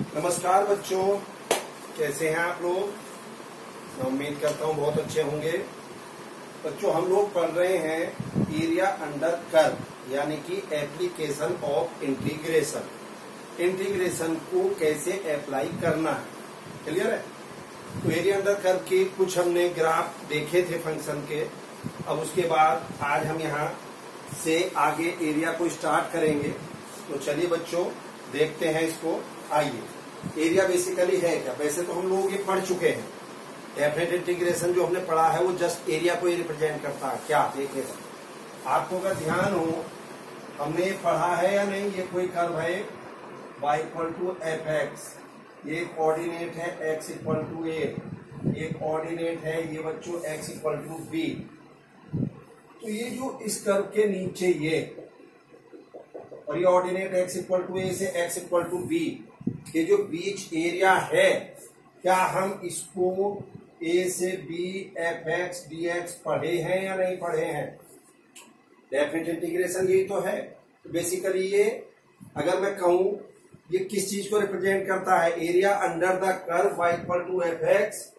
नमस्कार बच्चों, कैसे हैं आप लोग। मैं उम्मीद करता हूं बहुत अच्छे होंगे। बच्चों, हम लोग पढ़ रहे हैं एरिया अंडर कर्व, यानी कि एप्लीकेशन ऑफ इंटीग्रेशन। इंटीग्रेशन को कैसे अप्लाई करना है, क्लियर है। तो एरिया अंडर कर्व के कुछ हमने ग्राफ देखे थे फंक्शन के। अब उसके बाद आज हम यहाँ से आगे एरिया को स्टार्ट करेंगे। तो चलिए बच्चों, देखते हैं इसको। आइए, एरिया बेसिकली है क्या। वैसे तो हम लोग ये पढ़ चुके हैं। डेफिनेट इंटीग्रेशन जो हमने पढ़ा है वो जस्ट एरिया को ही रिप्रेजेंट करता है। क्या देखिएगा, आपको अगर ध्यान हो, हमने ये पढ़ा है या नहीं। ये कोई कर्व है y equal to F X, ये कोऑर्डिनेट है x इक्वल टू ए, ये कोऑर्डिनेट है ये बच्चों x इक्वल टू बी। तो ये जो इस कर्व के नीचे ये और ये ऑर्डिनेट x इक्वल टू ए से x इक्वल टू बी, ये जो बीच एरिया है, क्या हम इसको a से b F x D x पढ़े हैं या नहीं पढ़े हैं। डेफिनेट इंटीग्रेशन यही तो है। तो बेसिकली ये अगर मैं कहूं, ये किस चीज को रिप्रेजेंट करता है। Area under the curve y equal to F X,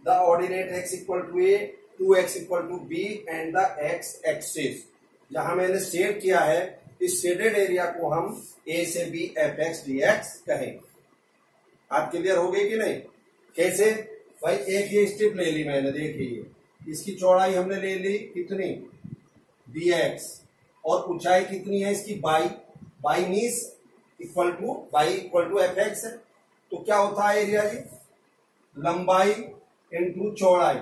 the ordinate x equal to A, 2x equal to B and the x axis. जहां मैंने शेड किया है, इस शेडेड एरिया को हम a से b F x D x कहें। आप क्लियर हो गई कि नहीं। कैसे भाई, एक ये स्ट्रिप ले ली मैंने, देखिए इसकी चौड़ाई हमने ले ली कितनी, bx, और ऊंचाई कितनी है इसकी, by means equal to F X है। तो क्या होता है एरिया जी, लंबाई इंटू चौड़ाई,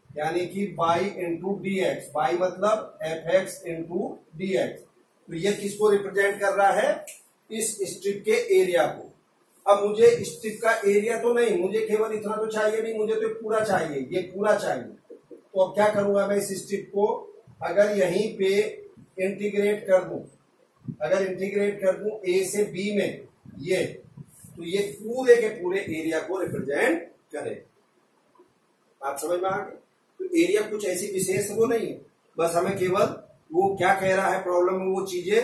यानी कि y into d x. Y मतलब f x into d x. तो ये किसको रिप्रेजेंट कर रहा है, इस स्ट्रिप के एरिया को। अब मुझे स्ट्रिप का एरिया तो नहीं, मुझे केवल इतना तो चाहिए नहीं, मुझे तो पूरा चाहिए, ये पूरा चाहिए। तो अब क्या करूंगा मैं, इस स्ट्रिप को अगर यहीं पे इंटीग्रेट कर दूं, अगर इंटीग्रेट कर दूं ए से बी में ये, तो ये पूरे के पूरे एरिया को रिप्रेजेंट करे। आप समझ में आ गए। तो एरिया कुछ ऐसी विशेष वो नहीं है, बस हमें केवल वो क्या कह रहा है प्रॉब्लम में, वो चीजें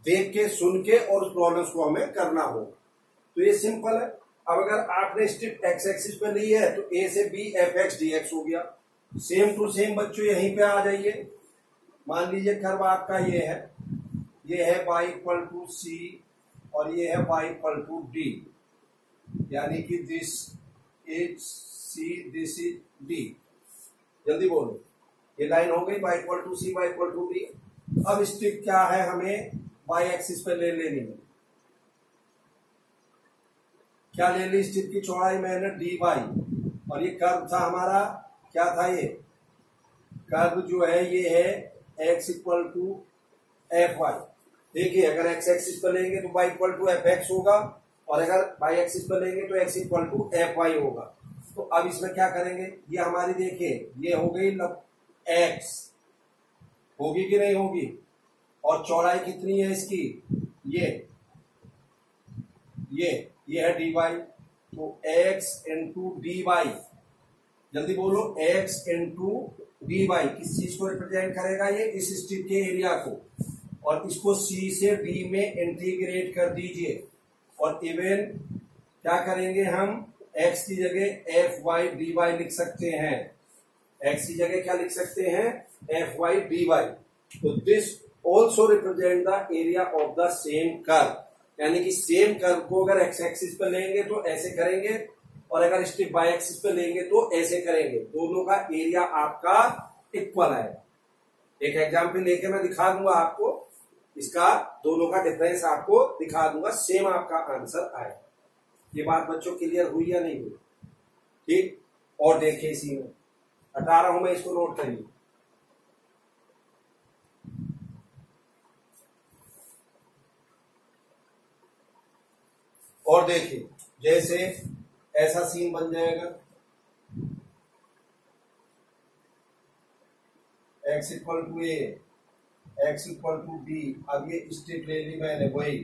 देख के सुन के और उस प्रॉब्लम्स को हमें करना हो। तो ये सिंपल है। अब अगर आपने स्ट्रिप एक्स एक्सिस पे ली है तो ए से B F x D X हो गया। सेम टू सेम बच्चों यहीं पे आ जाइए। मान लीजिए कर्व आपका ये है y इक्वल टू सी और ये है y इक्वल टू डी, यानी कि this is C, this is D. जल्दी बोलो, ये लाइन हो गई y equal to C, y equal to D. अब स्ट्रिप क्या है, हमें y एक्सिस पे ले लेनी है। क्या ले ली, स्ट्रिप की चौड़ाई मैंने डी वाई, और ये कर्व था हमारा, क्या था ये कर्व जो है, ये है x equal to f y. देखिए अगर x एक्सिस पर लेंगे तो y equal to F x होगा, और अगर y एक्सिस पर लेंगे तो x equal to f y होगा। तो अब इसमें क्या करेंगे, ये हमारी देखिए ये हो गई x, होगी कि नहीं होगी, और चौड़ाई कितनी है इसकी, ये है dy। तो x इंटू डी वाई, जल्दी बोलो, x इंटू डी वाई किस चीज को रिप्रेजेंट करेगा, ये इस स्ट्रिप के एरिया को। और इसको c से d में इंटीग्रेट कर दीजिए, और इवन क्या करेंगे हम, x की जगह एफ वाई डी वाई लिख सकते हैं। x की जगह क्या लिख सकते हैं, एफ वाई डी वाई। तो this also represent the area of the same curve, यानी कि सेम कर्व को अगर एक्स एक्सिस पर लेंगे तो ऐसे करेंगे, और अगर स्ट्रिप बाय एक्सिस पर लेंगे तो ऐसे करेंगे। दोनों का एरिया आपका इक्वल आएगा। एक एग्जाम्पल लेके मैं दिखा दूंगा आपको, इसका दोनों का डिफरेंस आपको दिखा दूंगा, सेम आपका आंसर आएगा। ये बात बच्चों क्लियर हुई या नहीं हुई, ठीक। और देखिए इसी में 18 हूं मैं, इसको नोट करिए। और देखिए जैसे ऐसा सीन बन जाएगा, x equal to a, x equal to b. अब ये स्ट्रिप ले ली मैंने, वही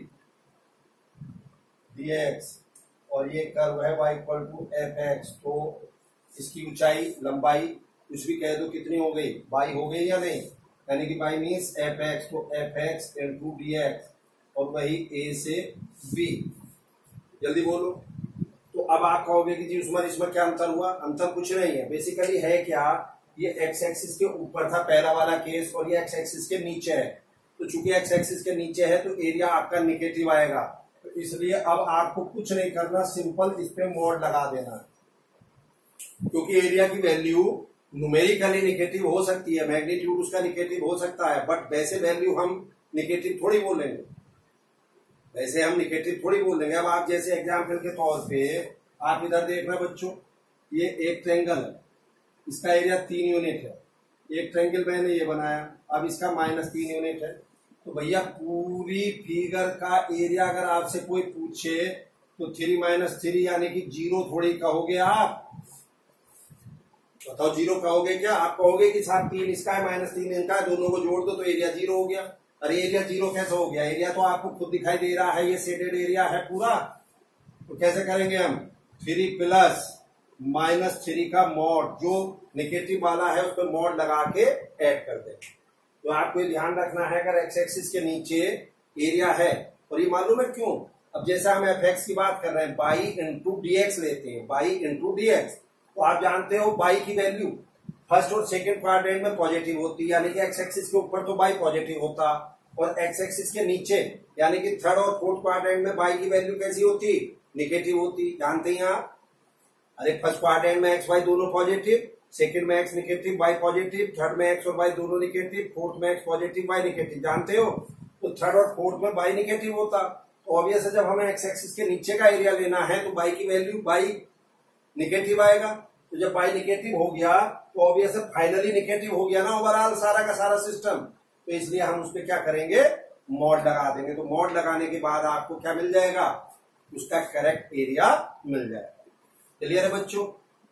dx, और ये कर्व है y equal to F x. तो इसकी ऊंचाई लंबाई कुछ भी कह दो कितनी हो गई, बाई हो गई या नहीं, यानी कि बाई मीन्स एफ एक्स। तो F x into d x, और वही ए से बी। जल्दी बोलो। तो अब आप कहोगे कि जी इसमें क्या अंतर हुआ? अंतर कुछ नहीं है, बेसिकली है क्या, ये एक्स एक्सिस के ऊपर था पहला वाला केस और ये एक्स एक्सिस के नीचे है। तो चूंकि एक्स एक्सिस के नीचे है तो एरिया आपका निगेटिव आएगा, तो इसलिए अब आपको कुछ नहीं करना, सिंपल इस पे मोड लगा देना, क्योंकि एरिया की वैल्यू न्यूमेरिकली निगेटिव हो सकती है, मैग्नीट्यूड उसका निगेटिव हो सकता है, बट वैसे वैल्यू हम निगेटिव थोड़ी बोलेंगे, वैसे हम निगेटिव थोड़ी बोलेंगे। अब आप जैसे एग्जाम्पल के तौर पे आप इधर देखना बच्चों, ये एक ट्रायंगल है, इसका एरिया 3 यूनिट है, एक ट्रायंगल मैंने ये बनाया, अब इसका -3 यूनिट है। तो भैया पूरी फिगर का एरिया अगर आपसे कोई पूछे तो 3 - 3 यानी कि 0 थोड़ी कहोगे आप, बताओ 0 कहोगे क्या? आप कहोगे कि साहब 3 इसका है -3 इनका है, दोनों को जोड़ दो तो एरिया 0 हो गया। अरे एरिया 0 कैसे हो गया? एरिया तो आपको खुद दिखाई दे रहा है, ये शेडेड एरिया है पूरा। तो कैसे करेंगे हम? 3 + -3 का मॉड, जो नेगेटिव वाला है उस पर मॉड लगा के ऐड कर दें। तो आपको ध्यान रखना है, अगर एक्स एक्सिस के नीचे एरिया है, और ये मालूम है क्यों? अब जैसे हम एफ एक्स की बात कर रहे हैं, बाई इंटू डीएक्स लेते हैं, बाई इंटू डीएक्स, तो आप जानते हो बाई की वैल्यू फर्स्ट और सेकंड क्वाड्रेंट में पॉजिटिव होती है, यानी कि एक्स एक्सिस के ऊपर तो बाई पॉजिटिव होता, और एक्स एक्सिस के नीचे यानी कि थर्ड और फोर्थ क्वाड्रेंट में बाई की वैल्यू कैसी होती? निगेटिव होती। जानते हैं आप? अरे फर्स्ट क्वाड्रेंट में एक्स वाई दोनों पॉजिटिव, सेकंड में x negative y positive, third में एक्स और वाई दोनों निगेटिव, फोर्थ में एक्स पॉजिटिव वाई निगेटिव, जानते हो? तो थर्ड और फोर्थ में वाई निगेटिव होता। तो ऑब्वियस है, जब हमें एक्स एक्सिस के नीचे का एरिया लेना है तो बाई की वैल्यू बाई निगेटिव आएगा। तो जब बाई निगेटिव हो गया तो ऑब्वियस है फाइनली निगेटिव हो गया ना ओवरऑल सारा का सारा सिस्टम, तो इसलिए हम उस पर क्या करेंगे? मॉड लगा देंगे। तो मॉड लगाने के बाद आपको क्या मिल जाएगा? उसका करेक्ट एरिया मिल जाएगा। क्लियर है बच्चों?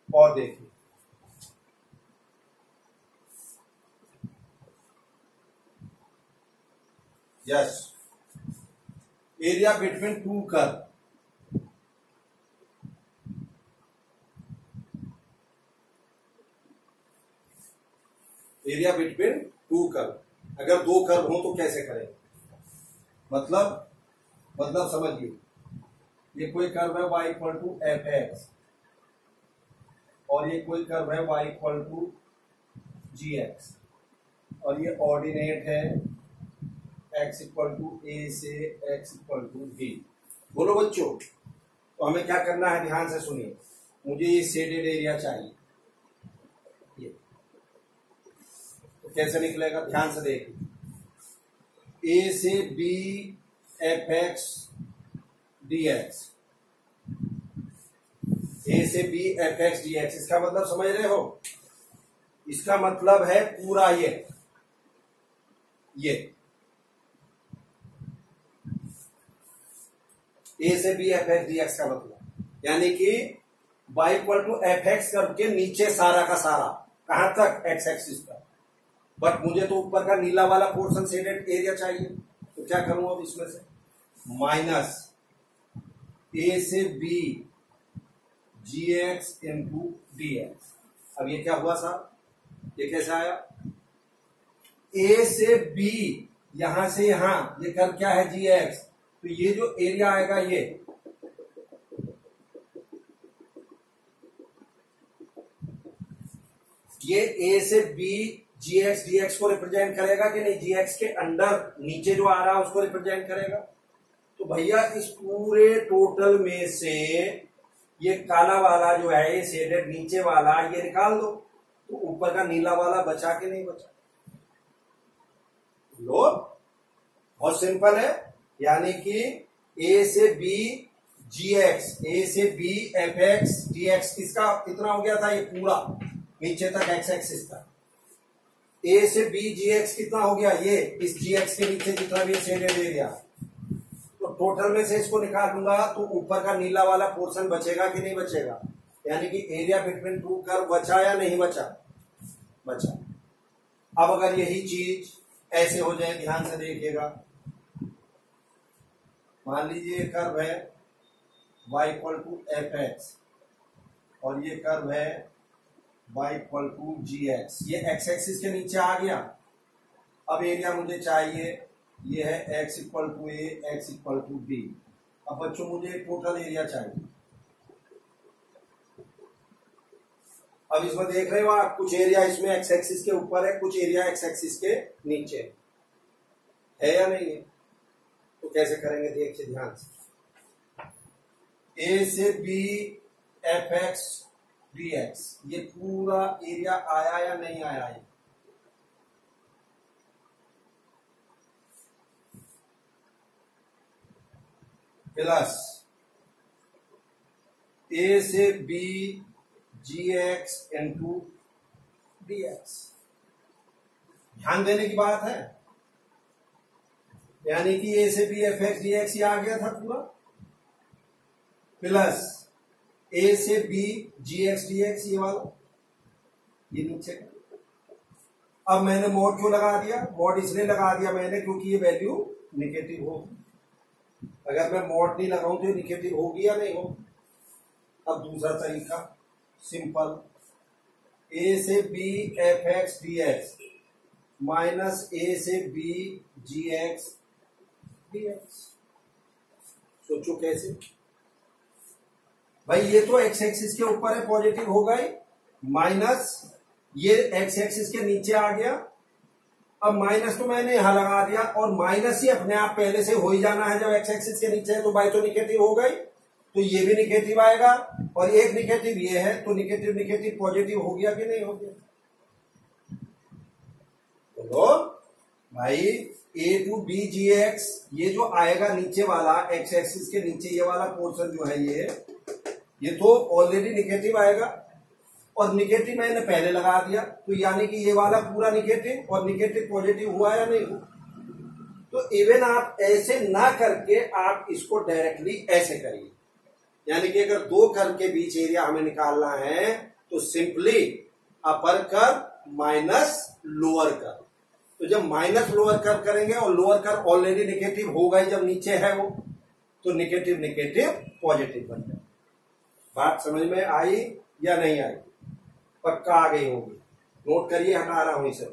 और देखिए, yes, area between two curve, area between two curve, अगर दो कर्व हो तो कैसे करें? मतलब समझिए, ये कोई कर्व है y = fx और ये कोई कर्व है y = gx, और ये ऑर्डिनेट है x = a से x = b। बोलो बच्चों, तो हमें क्या करना है? ध्यान से सुनिए, मुझे ये शेडेड एरिया चाहिए, ये तो कैसे निकलेगा? ध्यान से देखिए, a से b fx dx, a से b fx dx, इसका मतलब समझ रहे हो? इसका मतलब है पूरा ये a से b fx dx का मतलब, यानी कि y = fx कर्व के नीचे सारा का सारा, कहां तक? x एक्सिस का। बट मुझे तो ऊपर का नीला वाला पोर्शन शेडेड एरिया चाहिए, तो क्या करूं अब इसमें से? माइनस a से b gx × dx। अब ये क्या हुआ साहब? ये कैसे आया? a से b, यहां से यहां, ये कर्व क्या है? gx। तो ये जो एरिया आएगा ये a से b gx dx को रिप्रेजेंट करेगा कि नहीं? gx के अंदर नीचे जो आ रहा है उसको रिप्रेजेंट करेगा। तो भैया इस पूरे टोटल में से ये काला वाला जो है, ये शेडेड नीचे वाला, ये निकाल दो, तो ऊपर का नीला वाला बचा कि नहीं बचा? लो, बहुत सिंपल है, यानी कि a से b gx, a से b fx dx, किसका कितना हो गया था? ये पूरा नीचे तक x एक्सिस का। a से b gx कितना हो गया? ये इस gx के नीचे जितना भी शेडेड एरिया, तो टोटल में से इसको निकाल दूंगा तो ऊपर का नीला वाला पोर्शन बचेगा कि नहीं बचेगा? यानी कि एरिया बिटवीन टू कर्व बचा या नहीं बचा? बचा। अब अगर यही चीज ऐसे हो जाए, ध्यान से देखिएगा, मान लीजिए कर्व है y = fx और ये कर्व है y = gx, ये x एक्सिस के नीचे आ गया। अब एरिया मुझे चाहिए, ये है x = a, x = b, अब बच्चों मुझे टोटल एरिया चाहिए। अब इसमें देख रहे हो आप, कुछ एरिया इसमें एक्स एक्सिस के ऊपर है, कुछ एरिया एक्स एक्सिस के नीचे है या नहीं है? तो कैसे करेंगे देखिए ध्यान से। ए से B F x D x, ये पूरा एरिया आया या नहीं आया है? प्लस ए से b g x into d x. ध्यान देने की बात है, यानी कि ए से B F x D x ये आ गया था पूरा, प्लस ए से b g x D x ये वाला, ये नीचे। अब मैंने मॉड क्यों लगा दिया? मॉड इसलिए लगा दिया मैंने क्योंकि ये वैल्यू निगेटिव होगी। अगर मैं मॉड नहीं लगाऊं तो ये निगेटिव होगी या नहीं होगी? अब दूसरा तरीका सिंपल, ए से B F x D x minus a से b g x D x. सोचो कैसे भाई, ये तो एक्स एक्सिस के ऊपर है, पॉजिटिव होगा ही, माइनस ये एक्स एक्सिस के नीचे आ गया। अब माइनस तो मैंने यहां लगा दिया, और माइनस ही अपने आप पहले से हो ही जाना है जब एक्स एक्सिस के नीचे है, तो बाई तो निगेटिव होगा ही, तो ये भी निगेटिव आएगा, और एक निगेटिव ये है, तो निगेटिव निगेटिव पॉजिटिव हो गया कि नहीं हो गया? बोलो भाई, ए टू बी जी एक्स, ये जो आएगा नीचे वाला एक्स एक्सिस के नीचे ये वाला पोर्शन जो है ये तो ऑलरेडी निगेटिव आएगा, और निगेटिव मैंने पहले लगा दिया, तो यानी कि ये वाला पूरा निगेटिव और निगेटिव पॉजिटिव हुआ या नहीं हुआ? तो इवन आप ऐसे ना करके आप इसको डायरेक्टली ऐसे करिए, यानी कि अगर दो कर्व के बीच एरिया हमें निकालना है तो simply upper curve minus lower curve. तो जब माइनस लोअर कर्व करेंगे और लोअर कर्व ऑलरेडी निगेटिव होगा ही जब नीचे है वो, तो निगेटिव निगेटिव पॉजिटिव बन जाए। बात समझ में आई या नहीं आई? पक्का आ गई होगी, नोट करिए, हटा रहा हूं इसे।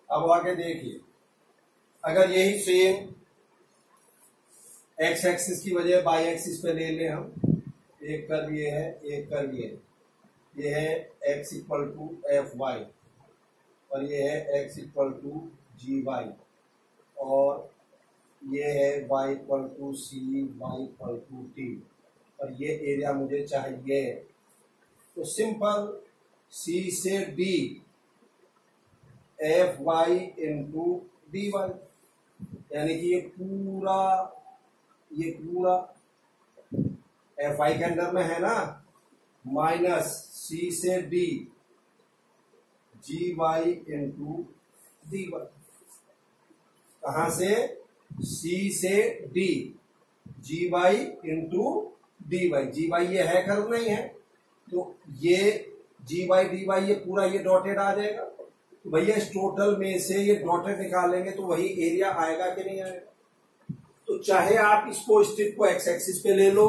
अब आगे देखिए, अगर यही सेम एक्स एक्सिस की वजह बाई एक्सिस पे ले लें हम, एक कर्व ये है, एक कर्व ये है x equal to f y, और ये है x equal to g y, और ये है y equal to C, y equal to t, और ये एरिया मुझे चाहिए। तो सिंपल C से D f y into d y, यानी कि ये पूरा एफ वाई के अंदर में है ना, माइनस C से D जी वाई इंटू डी वाई। कहां से? C से D जी वाई इंटू डी वाई। जी वाई ये है कर्व नहीं है, तो ये जी वाई डी वाई ये पूरा ये डॉटेड आ जाएगा। तो भैया इस टोटल में से ये डॉटेड निकालेंगे तो वही एरिया आएगा कि नहीं आएगा? तो चाहे आप इसको स्ट्रिप को एक्स एक्सिस पे ले लो,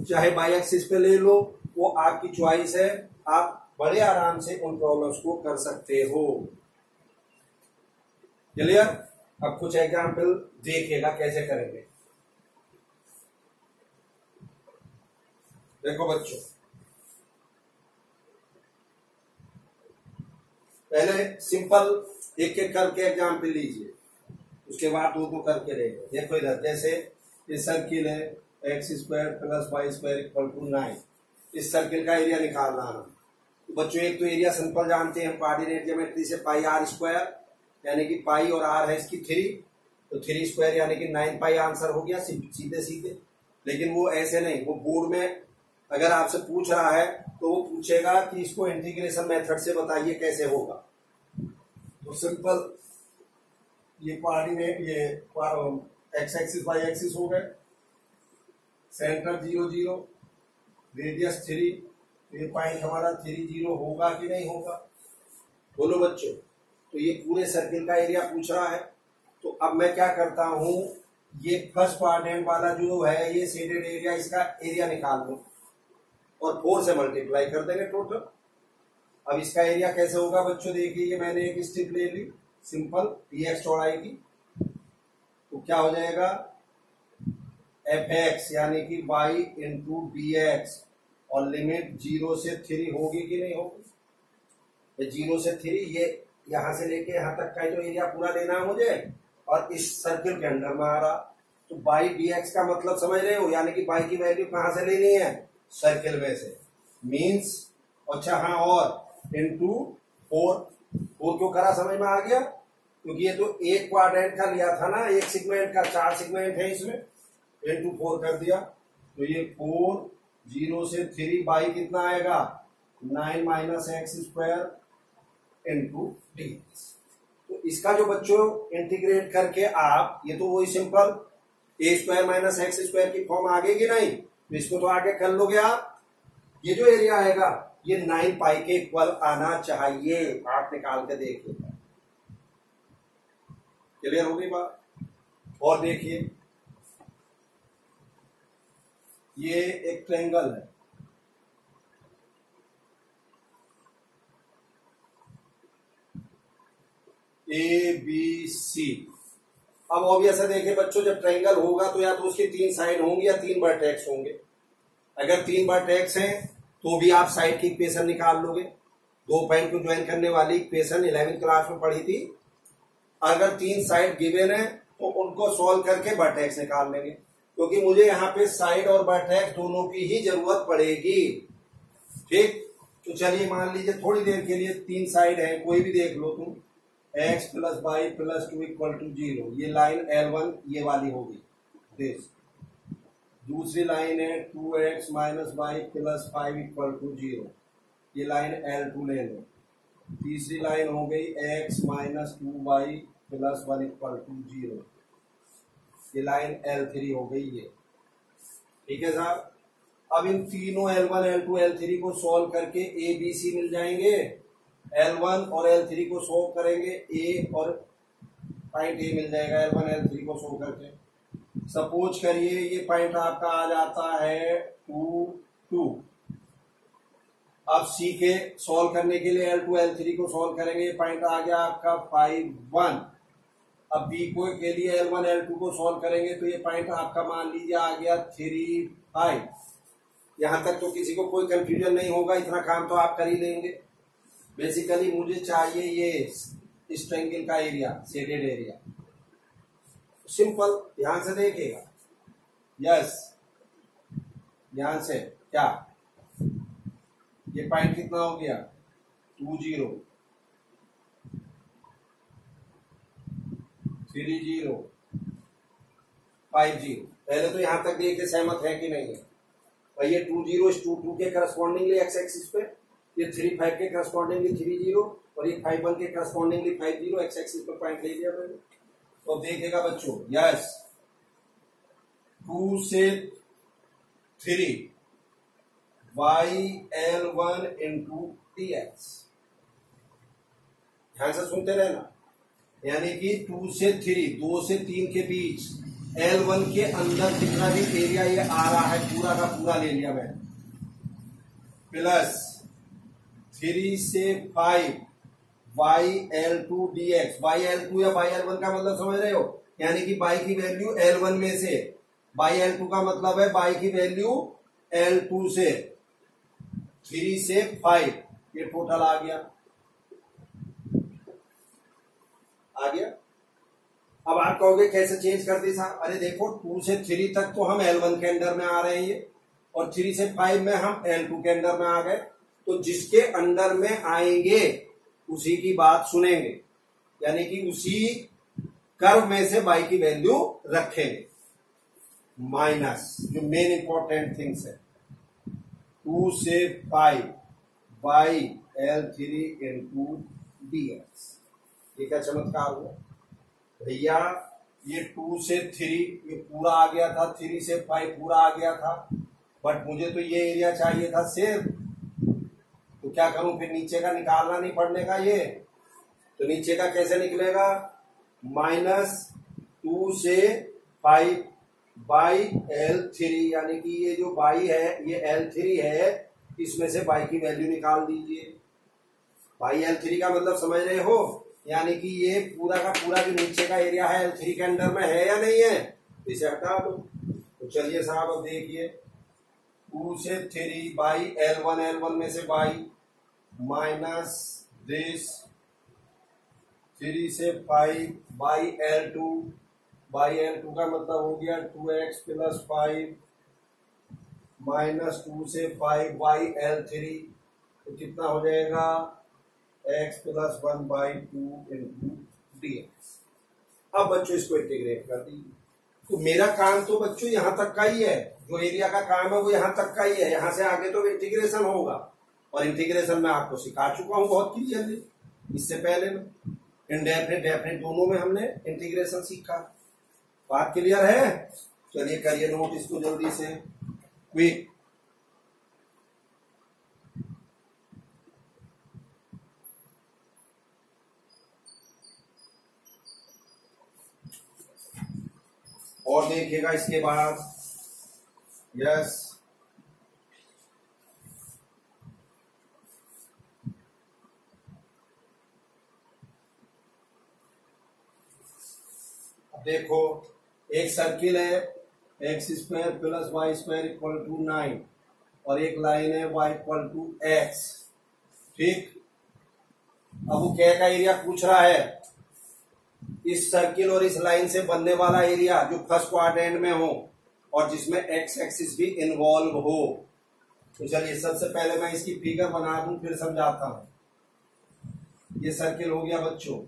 चाहे वाई एक्सिस पे ले लो, वो आपकी चॉइस है, आप बड़े आराम से उन प्रॉब्लम्स को कर सकते हो। क्लियर? अब कुछ एग्जाम्पल देखिएगा कैसे करेंगे। देखो बच्चों, पहले सिंपल एक एक करके एग्जाम्पल लीजिए, उसके बाद दो दो करके रहेगा। देखो इधर, जैसे ये सर्किल है x square plus y square equal to 9, इस सर्किल का एरिया निकालना है। तो बच्चों एक तो एरिया सिंपल जानते हैं कोऑर्डिनेट ज्योमेट्री से, पाई आर स्क्वायर, यानी कि पाई और आर है इसकी 3, तो 3 स्क्वायर यानी कि 9 पाई आंसर हो गया सीधे सीधे। लेकिन वो ऐसे नहीं, वो बोर्ड में अगर आपसे पूछ रहा है तो वो पूछेगा कि इसको इंटीग्रेशन मेथड से बताइए कैसे होगा। तो सिंपल ये कोऑर्डिनेट, ये एक्स एक्सिस वाई एक्सिस हो गए, सेंटर 0 0, रेडियस 3, ये पॉइंट हमारा 3 0 होगा कि नहीं होगा? बोलो बच्चों। तो ये पूरे सर्किल का एरिया पूछ रहा है। तो अब मैं क्या करता हूं, ये फर्स्ट क्वाड्रेंट वाला जो है ये शेडेड एरिया, इसका एरिया निकाल लो और 4 से मल्टीप्लाई कर देंगे टोटल। अब इसका एरिया कैसे होगा बच्चों, देखिए ये मैंने एक स्ट्रिप ले ली सिंपल dx चौड़ाई की, तो क्या हो जाएगा fx यानी कि y इंटू dx, और लिमिट 0 से 3 होगी कि नहीं होगी, 0 से 3, ये यहां से लेके यहां तक का जो एरिया पूरा लेना है मुझे, और इस सर्किल के अंदर में आ रहा, तो बाई dx का मतलब समझ रहे हो, यानी कि बाई की वैल्यू कहां से लेनी है, सर्किल में से, मींस, अच्छा हाँ, और इनटू 4 क्यों करा, समझ में आ गया, क्योंकि ये तो एक क्वाड्रेंट का लिया था ना, एक सेगमेंट का, 4 सेगमेंट है इसमें, इनटू 4 कर दिया, तो ये 4 0 से 3 बाई कितना आएगा 9 minus x square into dx। तो इसका जो बच्चों इंटीग्रेट करके आप, ये तो वही सिंपल ए स्क्वायर माइनस एक्स स्क्वायर की फॉर्म आ गई कि नहीं, तो इसको तो आगे कर लोगे आप, ये जो एरिया आएगा ये 9 पाई के इक्वल आना चाहिए, आप निकाल के देखिए, क्लियर होगी बात। और देखिए ये एक ट्रायंगल है, ए बी सी। अब ऑब्वियस है, देखिए बच्चों जब ट्रायंगल होगा तो या तो उसकी 3 साइड होंगी या 3 वर्टेक्स होंगे, अगर 3 वर्टेक्स हैं तो भी आप साइड की इक्वेशन निकाल लोगे, 2 पॉइंट को ज्वाइन करने वाली इक्वेशन 11वीं क्लास में पढ़ी थी। अगर 3 साइड गिवन है तो उनको सोल्व करके वर्टेक्स निकाल लेंगे, क्योंकि मुझे यहाँ पे साइड और वर्टेक्स दोनों की ही जरूरत पड़ेगी, ठीक। तो चलिए मान लीजिए थोड़ी देर के लिए 3 साइड है, कोई भी देख लो तुम, x plus y plus 2 equal to 0, ये लाइन L1 ये वाली होगी, दिस। दूसरी लाइन है 2x minus y plus 5 equal to 0, ये लाइन L2 ले लो। तीसरी लाइन हो गई x minus 2y plus 1 equal to 0, ये लाइन L3 हो गई ये, ठीक है साहब। अब इन तीनों L1 L2 L3 को सॉल्व करके ए बी सी मिल जाएंगे, L1 और L3 को सोल्व करेंगे ए और पॉइंट ए मिल जाएगा, L1 L3 को सोल्व करके। सपोज करिए ये पॉइंट आपका आ जाता है 2 2। अब सी के सोल्व करने के लिए L2 L3 को सोल्व करेंगे, ये पॉइंट आ गया आपका 5 1। अब बी को के लिए L1 L2 को सोल्व करेंगे तो ये पॉइंट आपका मान लीजिए आ गया 3 5। यहां तक तो किसी को कोई कंफ्यूजन नहीं होगा, इतना काम तो आप कर ही लेंगे। बेसिकली मुझे चाहिए ये इस ट्रायंगल का एरिया, शेडेड एरिया, सिंपल, ध्यान से देखिएगा, यस, ध्यान से, क्या ये पॉइंट कितना हो गया 2 0 3 0 5 0। पहले तो यहां तक देखिए सहमत है कि नहीं है भाई, ये 2 0 इस 2 2 के करस्पॉन्डिंगली एक्स एक्सिस पे, ये 3 5 के करस्पॉन्डिंगली 3 0, और ये 5 1 के करस्पॉन्डिंगली 5 0, एक्स एक्सिस पर पॉइंट ले लिया मैंने। तो देखेगा बच्चों, यस, 2 से 3 y L1 इंटू dx, ध्यान से सुनते रहना, यानी कि 2 से 3, 2 से 3 के बीच L1 के अंदर जितना भी एरिया ये आ रहा है पूरा का पूरा ले लिया मैंने, प्लस 3 से 5 y L2 dx, y L2 या y L1 का मतलब समझ रहे हो, यानी कि y की वैल्यू L1 में से, y L2 का मतलब है y की वैल्यू L2 से, 3 से 5, ये टोटल आ गया। अब आप कहोगे कैसे चेंज कर दी साहब, अरे देखो 2 से 3 तक तो हम L1 के अंदर में आ रहे हैं ये, और 3 से 5 में हम L2 के अंदर में आ गए, तो जिसके अंदर में आएंगे उसी की बात सुनेंगे, यानी कि उसी कर्व में से y की वैल्यू रखेंगे, माइनस जो मेन इंपॉर्टेंट थिंग्स है 2 से 5 y L3 इंटू dx। ये क्या चमत्कार हुआ भैया, ये 2 से 3 ये पूरा आ गया था, 3 से 5 पूरा आ गया था, बट मुझे तो ये एरिया चाहिए था सिर्फ, तो क्या करूं फिर, नीचे का निकालना नहीं पड़ने का ये, तो नीचे का कैसे निकलेगा, -2 से 5 बाई L3, यानी कि ये जो y है ये L3 है, इसमें से y की वैल्यू निकाल दीजिए, भाई L3 का मतलब समझ रहे हो, यानी कि ये पूरा का पूरा जो नीचे का एरिया है L3 के अंडर में है या नहीं है, इसे हटा दो। तो चलिए साहब अब देखिए 2 से 3 बाई L1 में से बाई माइनस दिस 3 से 5 बाई L2 का मतलब हो गया 2x प्लस 5 माइनस 2 से 5 बाई L3, तो कितना हो जाएगा x plus 1 by 2 into dx। अब बच्चों इसको इंटीग्रेट कर दीजिए। तो मेरा काम तो बच्चों यहां तक का ही है, जो एरिया का काम है वो यहां तक का ही है, यहां से आगे तो इंटीग्रेशन होगा। और इंटीग्रेशन मैं आपको सिखा चुका हूं बहुत क्लियरली, इससे पहले में इनडेफिनिट डेफिनिट दोनों में हमने इंटीग्रेशन सीखा। बात क्लियर है? चलिए करिए नोट इसको जल्दी से क्विक। और देखिएगा इसके बाद, यस देखो एक सर्किल है x square plus y square equal to 9 और एक लाइन है y इक्वल टू एक्स, ठीक। अब वो क्या का एरिया पूछ रहा है, इस सर्किल और इस लाइन से बनने वाला एरिया जो फर्स्ट क्वाड्रेंट में हो और जिसमें एक्स एक्सिस भी इन्वॉल्व हो। तो चलिए सबसे पहले मैं इसकी फिगर बना दूं फिर समझाता हूं। ये सर्किल हो गया बच्चों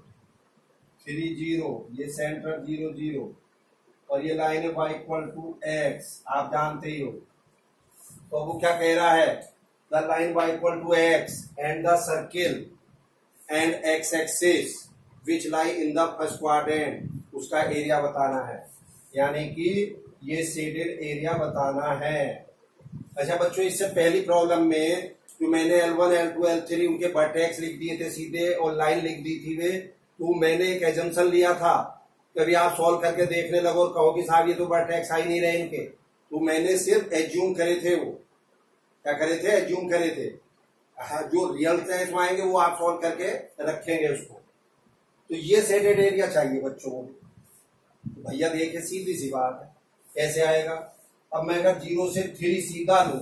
3 0, ये सेंटर 0 0 और ये लाइन है y इक्वल टू एक्स, आप जानते ही हो। तो वो क्या कह रहा है, the line y equal to x and the circle and x axis which lie in the first quadrant, उसका एरिया बताना है, यानी कि ये शेडेड एरिया बताना है। अच्छा बच्चों, इससे पहली प्रॉब्लम में जो मैंने L1 L2 L3 उनके वर्टेक्स लिख दिए थे सीधे और लाइन लिख दी थी वे, तो मैंने एक एजम्पशन लिया था। कभी आप सॉल्व करके देखने लगो और कहो कि साहब ये तो वर्टेक्स आ ही नहीं रहे इनके, तो मैंने सिर्फ एज्यूम करे थे। वो क्या करे थे, एज्यूम करे थे। हाँ, जो रियल टेस्ट आएंगे वो आप सॉल्व करके रखेंगे उसको। तो ये शेडेड एरिया चाहिए बच्चों को। तो भैया देखिए सीधी सी बात है, कैसे आएगा। अब मैं अगर 0 से 3 सीधा लूं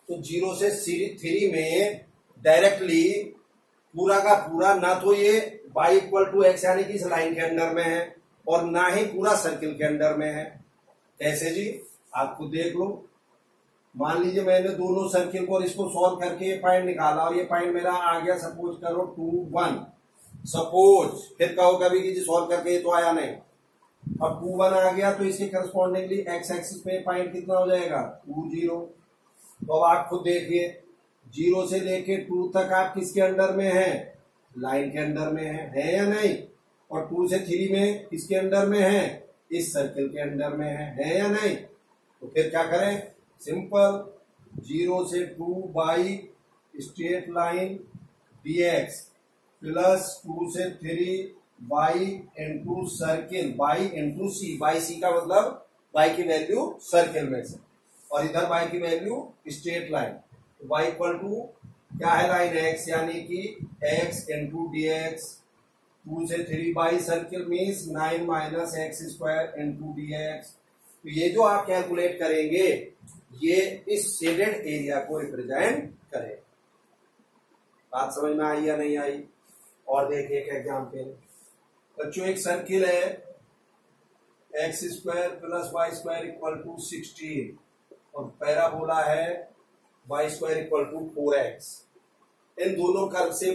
तो 0 से 3 में डायरेक्टली पूरा का पूरा ना तो ये y इक्वल टू एक्स यानी कि इस लाइन के अंडर में है और ना ही पूरा सर्किल के अंडर में है। कैसे जी, आप खुद देख लो। मान लीजिए मैंने दोनों सर्किल को और इसको सॉल्व करके ये पॉइंट निकाला और ये पॉइंट मेरा आ गया सपोज करो 2 1, सपोज, फिर कहो कभी कि जी सॉल्व करके ये तो आया नहीं। अब 2 1 आ गया तो इसके करस्पॉन्डिंगली एक्स एक्सिस पे पॉइंट कितना हो जाएगा 2 0। तो अब आप खुद देखिए 0 से लेके 2 तक आप किसके अंडर में है, लाइन के अंडर में है या नहीं। और 2 से 3 में किसके अंडर में है, इस सर्किल के अंडर में है या नहीं। तो फिर क्या करें, सिंपल 0 से 2 y straight line dx plus 2 से 3 y into circle y into c. Y c का मतलब बाई की वैल्यू सर्किल में से और इधर बाई की वैल्यू स्ट्रेट लाइन। तो बाई इक्वल टू क्या है, लाइन x यानी कि x इंटू डी एक्स। 2 से 3 by circle means 9 minus x square into d x. तो ये जो आप कैलकुलेट करेंगे ये इस शेडेड एरिया को रिप्रेजेंट करे। बात समझ में आई या नहीं आई। और देखिए एक एग्जाम्पल बच्चों, एक सर्किल है x square plus y square equal to 16 और पैराबोला है y square equal to 4x। इन दोनों कर्व से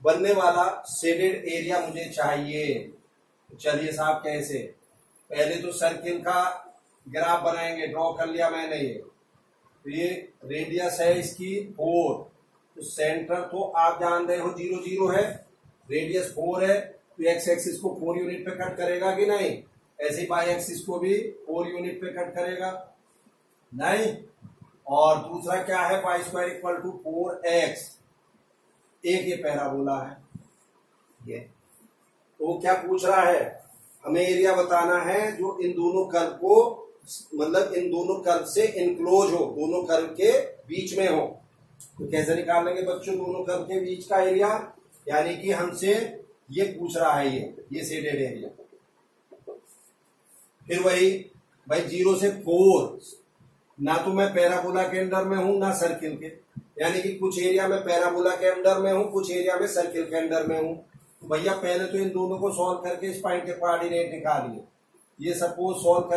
बनने वाला शेडेड एरिया मुझे चाहिए। चलिए साहब कैसे, पहले तो सर्किल का ग्राफ बनाएंगे, ड्रॉ कर लिया मैंने ये। तो ये रेडियस है इसकी 4, तो सेंटर तो आप जान रहे हो 0 0 है, रेडियस 4 है, तो एक्स एक्सिस को 4 यूनिट पे कट करेगा कि नहीं, ऐसे ही वाई एक्सिस को भी 4 यूनिट पे कट करेगा नहीं। और दूसरा क्या है, y square equal to 4x। एक ये पैराबोला है ये। तो वो क्या पूछ रहा है, हमें एरिया बताना है जो इन दोनों कर्व को मतलब इन दोनों कर्व से इनक्लोज हो, दोनों कर्व के बीच में हो। तो कैसे निकाल लेंगे बच्चों दोनों कर्व के बीच का एरिया? यानी कि हमसे ये पूछ रहा है ये शेडेड एरिया। फिर वही भाई 0 से 4, ना तो मैं पैराबोला के अंदर में हूं ना सर्किल के, यानी कि कुछ एरिया में पैराबोला के अंदर में हूं, कुछ एरिया में सर्किल के अंदर में हूं। तो भैया पहले तो इन दोनों को सॉल्व करके इस पॉइंट के कोऑर्डिनेट निकालिए। ये सपोज सॉल्व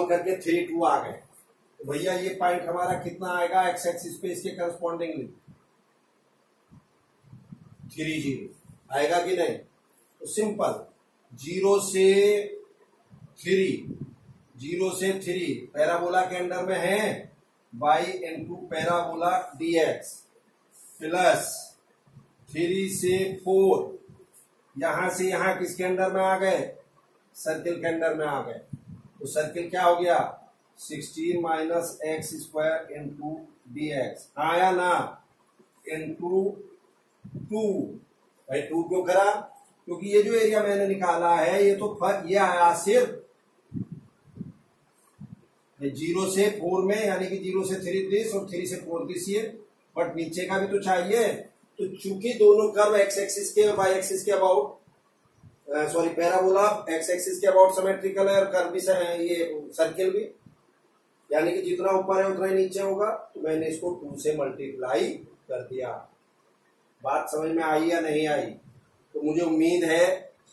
करके 3 2 आ गए। तो भैया ये पॉइंट हमारा कितना आएगा एक्स एक्सिस पे, इसके करस्पॉन्डिंगली 3 0 आएगा कि नहीं? तो सिंपल 0 से 3 पैराबोला के अंदर में है, y into parabola dx plus 3 से 4, यहां से यहां किसके अंदर में आ गए? सर्किल के अंदर में आ गए। तो सर्किल क्या हो गया? 16 minus x square into d x आया ना, इंटू 2। भाई 2 क्यों करा? क्योंकि ये जो एरिया मैंने निकाला है ये तो ये आया सिर्फ 0 से 4 में, यानी कि 0 से 3 दिस और 3 से 4 दिस ये, बट नीचे का भी तो चाहिए। तो चूंकि दोनों कर्व एक्स एक्सिस के वाई एक्सिस के अबाउट पैराबोला एक्स एक्सिस के अबाउट सिमेट्रिकल है और कर्व भी ये सर्किल भी, यानी कि जितना ऊपर है उतना ही नीचे होगा। तो मैंने इसको 2 से मल्टीप्लाई कर दिया। बात समझ में आई या नहीं आई? तो मुझे उम्मीद है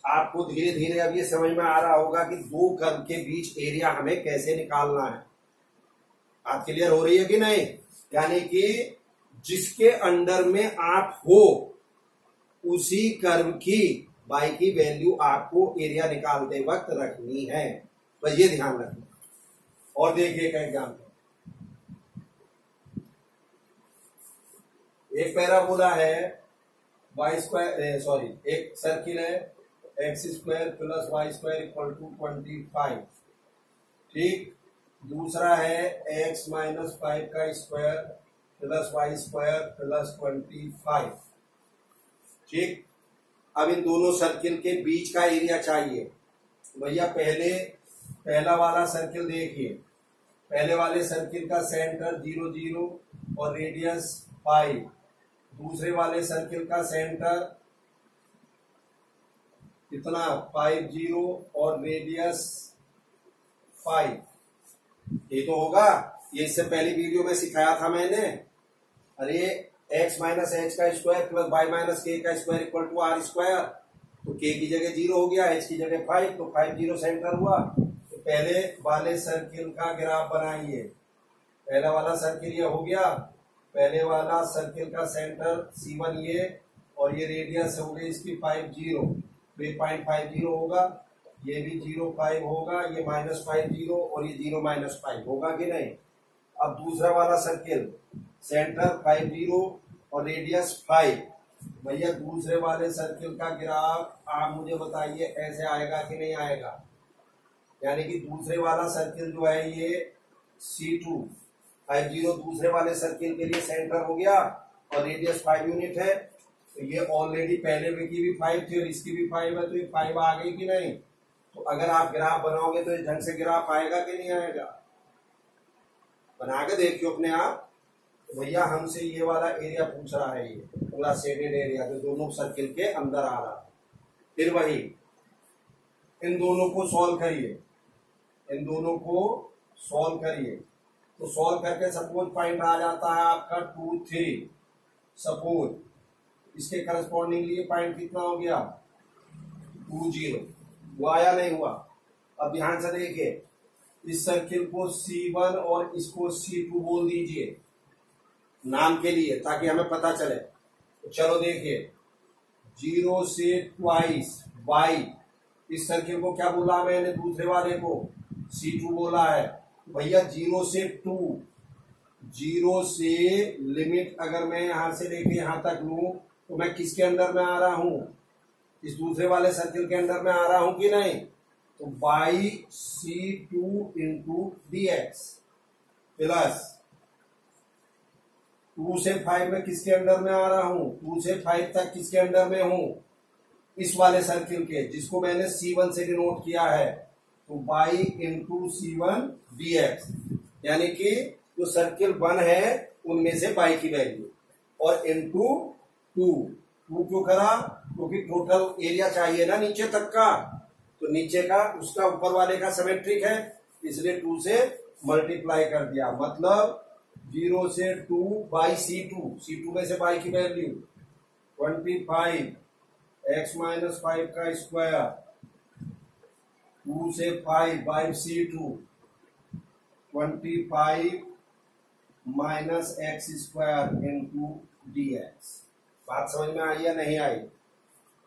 आपको धीरे धीरे अब ये समझ में आ रहा होगा कि दो कर्व के बीच एरिया हमें कैसे निकालना है। बात क्लियर हो रही है कि नहीं? यानी कि जिसके अंडर में आप हो उसी कर्व की y की वैल्यू आपको एरिया निकालते वक्त रखनी है, बस ये ध्यान रखना। और देखिए एक एग्जाम्पल, एक पैराबोला है एक सर्किल है x square plus y square equal to 25, ठीक। दूसरा है एक्स माइनस 5 का square plus y square plus 25, ठीक। अब इन दोनों सर्किल के बीच का एरिया चाहिए। भैया पहला वाला सर्किल देखिए, पहले वाले सर्किल का सेंटर 0 0 और रेडियस 5, दूसरे वाले सर्किल का सेंटर कितना 5 0 और रेडियस 5। ये तो होगा, ये इससे पहली वीडियो में सिखाया था मैंने। अरे x माइनस एच का square plus y minus k का square equal to r square, तो k की जगह 0 हो गया, h की जगह 5, तो 5 0 सेंटर हुआ। तो पहले वाले सर्किल का ग्राफ बनाइए। पहला वाला सर्किल ये हो गया, पहले वाला सर्किल का सेंटर C1 ये, और ये रेडियस हो गई इसकी 5 0, तो ये 0.50 होगा, ये भी 0.5 होगा, ये -5 0 और ये 0 -5 होगा कि नहीं। अब दूसरा वाला सर्किल सेंटर 5 0 और रेडियस 5। भैया दूसरे वाले सर्किल का ग्राफ आप मुझे बताइए ऐसे आएगा कि नहीं आएगा। यानी कि दूसरे वाला सर्किल जो है ये C2 5 0 दूसरे वाले सर्किल के लिए सेंटर हो गया और रेडियस 5 यूनिट है। तो ये ऑलरेडी पहले की भी 5 थी और इसकी भी 5 है, तो ये 5 आ गई कि नहीं। तो अगर आप ग्राफ बनाओगे तो इस ढंग से ग्राफ आएगा कि नहीं आएगा? बना के देखियो अपने आप। तो भैया हमसे ये वाला एरिया पूछ रहा है, ये पूरा शेडेड एरिया जो दोनों सर्किल के अंदर आ रहा है। फिर वही इन दोनों को सॉल्व करिए, इन दोनों को सॉल्व करिए। तो सॉल्व करके सपोज पॉइंट आ जाता है आपका 2 3, सपोज इसके करस्पॉन्डिंगली ये पॉइंट कितना हो गया 2 0, वो आया नहीं हुआ। अब ध्यान से देखिए, इस सर्किल को C1 और इसको C2 बोल दीजिए नाम के लिए, ताकि हमें पता चले। तो चलो देखिए 0 से ट्वाइस y, इस सर्किल को क्या बोला मैंने, दूसरे वाले को C2 बोला है। भैया 0 से 2, 0 से लिमिट अगर मैं यहां से लेके यहां तक लूं तो मैं किसके अंदर में आ रहा हूं, इस दूसरे वाले सर्किल के अंदर में आ रहा हूं कि नहीं। तो by C2 into dx plus 2 से 5 में किसके अंदर में आ रहा हूं, 2 से 5 तक किसके अंदर में हूं, इस वाले सर्किल के, जिसको मैंने C1 से डिनोट किया है। तो बाई इंटू C1 dx, यानी कि जो सर्किल 1 है उनमें से बाई की वैल्यू, और इंटू 2 क्यों करा, क्योंकि टोटल एरिया चाहिए ना नीचे तक का, तो नीचे का उसका ऊपर वाले का सिमेट्रिक है, इसलिए 2 से मल्टीप्लाई कर दिया, मतलब 0 से 2 बाई C2 में से बाई की वैल्यू 25 x माइनस 5 का स्क्वायर, 2 से 5 by C2 25 minus x square into dx। बात समझ में आई या नहीं आई?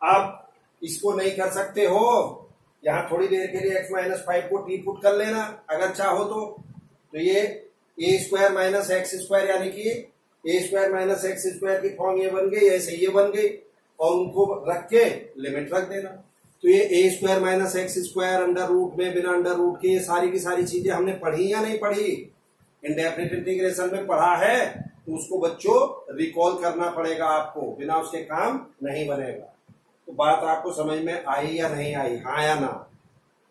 अब इसको नहीं कर सकते हो, यहां थोड़ी देर के लिए x माइनस 5 को टी पुट कर लेना अगर चाहो तो ये a square minus x square, यानी कि a square minus x square की फॉर्म ये बन गई, ऐसे ये बन गई, और उनको रख के लिमिट रख देना। तो ये a square minus x square under root में, बिना अंडर रूट के, ये सारी की सारी चीजें हमने पढ़ी या नहीं पढ़ी? इंडेफिनिट इंटीग्रेशन में पढ़ा है, तो उसको बच्चों रिकॉल करना पड़ेगा आपको, बिना उसके काम नहीं बनेगा। तो बात आपको समझ में आई या नहीं आई, हाँ या ना?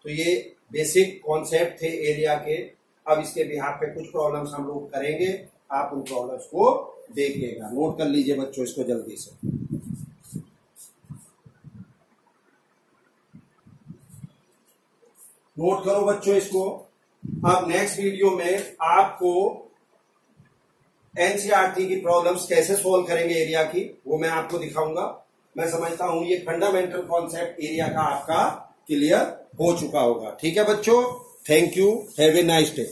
तो ये बेसिक कॉन्सेप्ट थे एरिया के। अब इसके बिहाफ पे कुछ प्रॉब्लम्स हम लोग करेंगे, आप उन प्रॉब्लम्स को देखिएगा, नोट कर लीजिए बच्चों इसको जल्दी से। नोट करो बच्चों इसको। अब नेक्स्ट वीडियो में आपको एनसीईआरटी की प्रॉब्लम्स कैसे सोल्व करेंगे एरिया की, वो मैं आपको दिखाऊंगा। मैं समझता हूं ये फंडामेंटल कॉन्सेप्ट एरिया का आपका क्लियर हो चुका होगा। ठीक है बच्चों, thank you, have a nice day.